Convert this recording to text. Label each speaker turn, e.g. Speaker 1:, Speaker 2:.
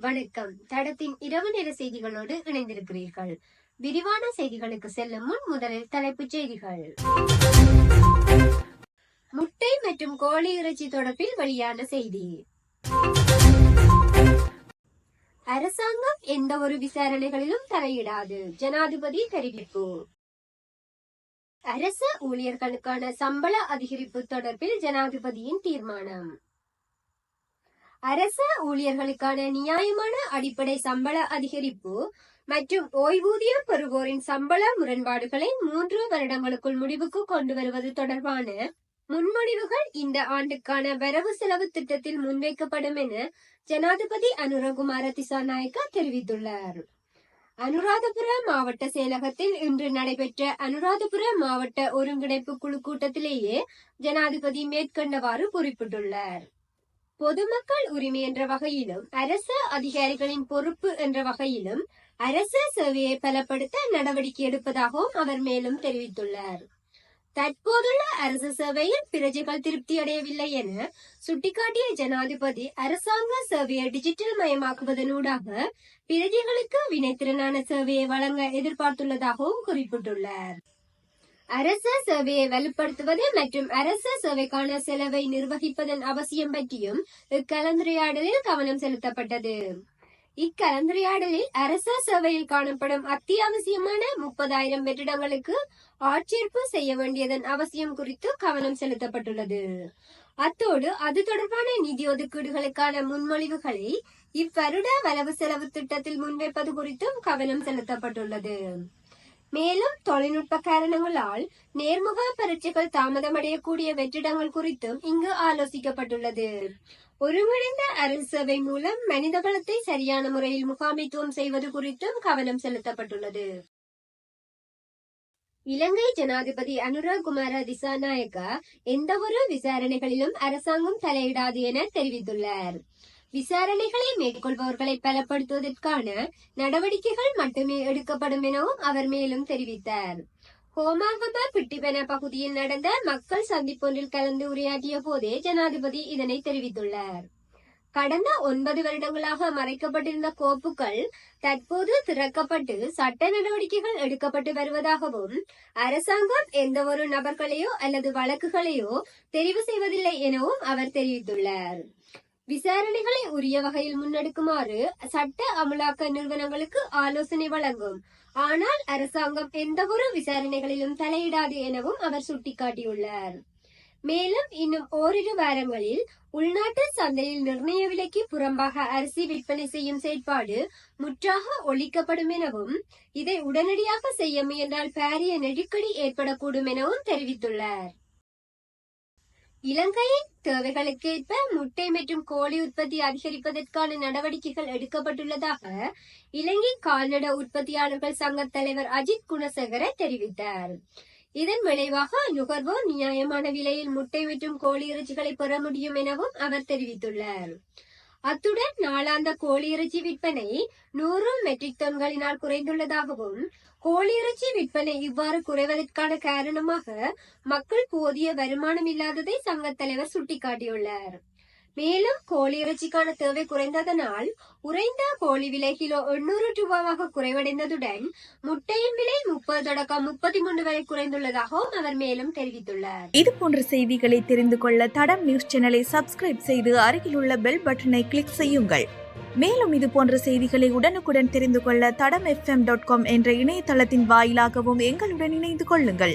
Speaker 1: வணக்கம். தடத்தின் இரவு நேர செய்திகளோடு இணைந்திருக்கிறீர்கள். விரிவான செய்திகளுக்கு செல்லும் முன் முதலில் தலைப்புச் செய்திகள். முட்டை மற்றும் கோழி இறைச்சி தொடர்பில் வெளியான செய்தி. அரசாங்கம் எந்த ஒரு விசாரணைகளிலும் தலையிடாது, ஜனாதிபதி தெரிவிப்பு. அரசு ஊழியர்களுக்கான சம்பள அதிகரிப்பு தொடர்பில் ஜனாதிபதியின் தீர்மானம். அரசு ஊழியர்களுக்கான நியாயமான அடிப்படை சம்பள அதிகரிப்பு மற்றும் ஓய்வூதியம் பெறுவோரின் சம்பள முரண்பாடுகளை 3 வருடங்களுக்குள் முடிவுக்கு கொண்டு வருவது தொடர்பான முன்மொழிவுகள் இந்த ஆண்டுக்கான வரவு செலவு திட்டத்தில் முன்வைக்கப்படும் என ஜனாதிபதி அனுரகுமார திசாநாயக்க தெரிவித்துள்ளார். அனுராதபுர மாவட்ட செயலகத்தில் இன்று நடைபெற்ற அனுராதபுர மாவட்ட ஒருங்கிணைப்பு குழு கூட்டத்திலேயே ஜனாதிபதி மேற்கண்டவாறு குறிப்பிட்டுள்ளார். பொதுமக்கள் உரிமை என்ற வகையிலும் அரசு அதிகாரிகளின் பொறுப்பு என்ற வகையிலும் அரசு சேவையை பலப்படுத்த நடவடிக்கை எடுப்பதாகவும் அவர் மேலும் தெரிவித்துள்ளார். தற்போதுள்ள அரசு சேவையில் பிரஜைகள் திருப்தி அடையவில்லை என சுட்டிக்காட்டிய ஜனாதிபதி அரசாங்க சேவையை டிஜிட்டல் மயமாக்குவதனூடாக பிரஜைகளுக்கு வினைத்திறனான சேவையை வழங்க எதிர்பார்த்துள்ளதாகவும் குறிப்பிட்டுள்ளார். அரச சேவையை வலுப்படுத்துவது மற்றும் அரச சேவைக்கான செலவை நிர்வகிப்பதன் அவசியம் பற்றியும் இக்கலந்துரையாடலில் கவனம் செலுத்தப்பட்டது. இக்கலந்துரையாடலில் அரச சேவையில் காணப்படும் அத்தியாவசியமான 30,000 வெற்றிடங்களுக்கு ஆட்சேர்ப்பு செய்ய வேண்டியதன் அவசியம் குறித்து கவனம் செலுத்தப்பட்டுள்ளது. அத்தோடு அது தொடர்பான நிதி ஒதுக்கீடுகளுக்கான முன்மொழிவுகளை இவ்வருட வரவு செலவு திட்டத்தில் முன்வைப்பது குறித்தும் கவனம் செலுத்தப்பட்டுள்ளது. மேலும் தொழில்நுட்ப காரணங்களால் நேர்முக பரீட்சைகள் தாமதமடையக்கூடிய வெற்றிடங்கள் குறித்தும் இங்கு ஆலோசிக்கப்பட்டுள்ளது. ஒருங்கிணைந்த அரசு சேவை மூலம் மனிதவளத்தை சரியான முறையில் முகாமைத்துவம் செய்வது குறித்தும் கவனம் செலுத்தப்பட்டுள்ளது. இலங்கை ஜனாதிபதி அனுரகுமார திசாநாயக்க எந்தவொரு விசாரணைகளிலும் அரசாங்கம் தலையிடாது என தெரிவித்துள்ளார். விசாரணைகளை மேற்கொள்பவர்களை பலப்படுத்துவதற்கான நடவடிக்கைகள் மட்டுமே எடுக்கப்படும் எனவும் அவர் மேலும் தெரிவித்தார். ஹோமாகம பிட்டிபென பகுதியில் நடந்த மக்கள் சந்திப்பொன்றில் கலந்து உரையாற்றிய போதே ஜனாதிபதி இதனை தெரிவித்துள்ளார். கடந்த 9 வருடங்களாக மறைக்கப்பட்டிருந்த கோப்புகள் தற்போது திறக்கப்பட்டு சட்ட நடவடிக்கைகள் எடுக்கப்பட்டு வருவதாகவும் அரசாங்கம் எந்த ஒரு நபர்களையோ அல்லது வழக்குகளையோ தெரிவு செய்வதில்லை எனவும் அவர் தெரிவித்துள்ளார். விசாரணைகளை உரிய வகையில் முன்னெடுக்குமாறு சட்ட அமலாக்க நிறுவனங்களுக்கு ஆலோசனை வழங்கும். ஆனால் அரசாங்கம் எந்த ஒரு விசாரணைகளிலும் தலையிடாது எனவும் அவர் சுட்டிக்காட்டியுள்ளார். மேலும் இன்னும் ஓரிரு வாரங்களில் உள்நாட்டு சந்தையில் நிர்ணய விலைக்கு புறம்பாக அரிசி விற்பனை செய்யும் செயற்பாடு முற்றாக ஒழிக்கப்படும் எனவும் இதை உடனடியாக செய்ய முயன்றால் பாரிய நெருக்கடி ஏற்படக்கூடும் எனவும் தெரிவித்துள்ளார். இலங்கையின் தேவைகளுக்கேற்ப முட்டை மற்றும் கோழி உற்பத்தி அதிகரிப்பதற்கான நடவடிக்கைகள் எடுக்கப்பட்டுள்ளதாக இலங்கை கால்நடை உற்பத்தியாளர்கள் சங்க தலைவர் அஜித் குணசேகர தெரிவித்தார். இதன் விளைவாக நுகர்வோர் நியாயமான விலையில் முட்டை மற்றும் கோழி இறைச்சிகளை பெற முடியும் எனவும் அவர் தெரிவித்துள்ளார். அத்துடன் நாளாந்த கோழி இறைச்சி விற்பனை 100 மெட்ரிக் டன்களினால் குறைந்துள்ளதாகவும் கோழி இறைச்சி விற்பனை இவ்வாறு குறைவதற்கான காரணமாக மக்கள் போதிய வருமானம் இல்லாததை சங்க தலைவர் சுட்டிக்காட்டியுள்ளார். மேலும் கோழி இறைச்சிக்கான தேவை குறைந்ததனால் உறைந்த கோழி விலை கிலோ 800 ரூபாவாக குறைவடைந்ததுடன் முட்டையின் விலை 30 தொடக்கம் 33 வரை குறைந்துள்ளதாகவும் அவர் மேலும் தெரிவித்துள்ளார்.
Speaker 2: இது போன்ற செய்திகளை தெரிந்து கொள்ள தடம் நியூஸ் சேனலை சப்ஸ்கிரைப் செய்து அருகில் உள்ள பெல் பட்டனை கிளிக் செய்யுங்கள். மேலும் இது போன்ற செய்திகளை உடனுக்குடன் தெரிந்து கொள்ள தடம் fm.com என்ற இணையதளத்தின் வாயிலாகவும் எங்களுடன் இணைந்து கொள்ளுங்கள்.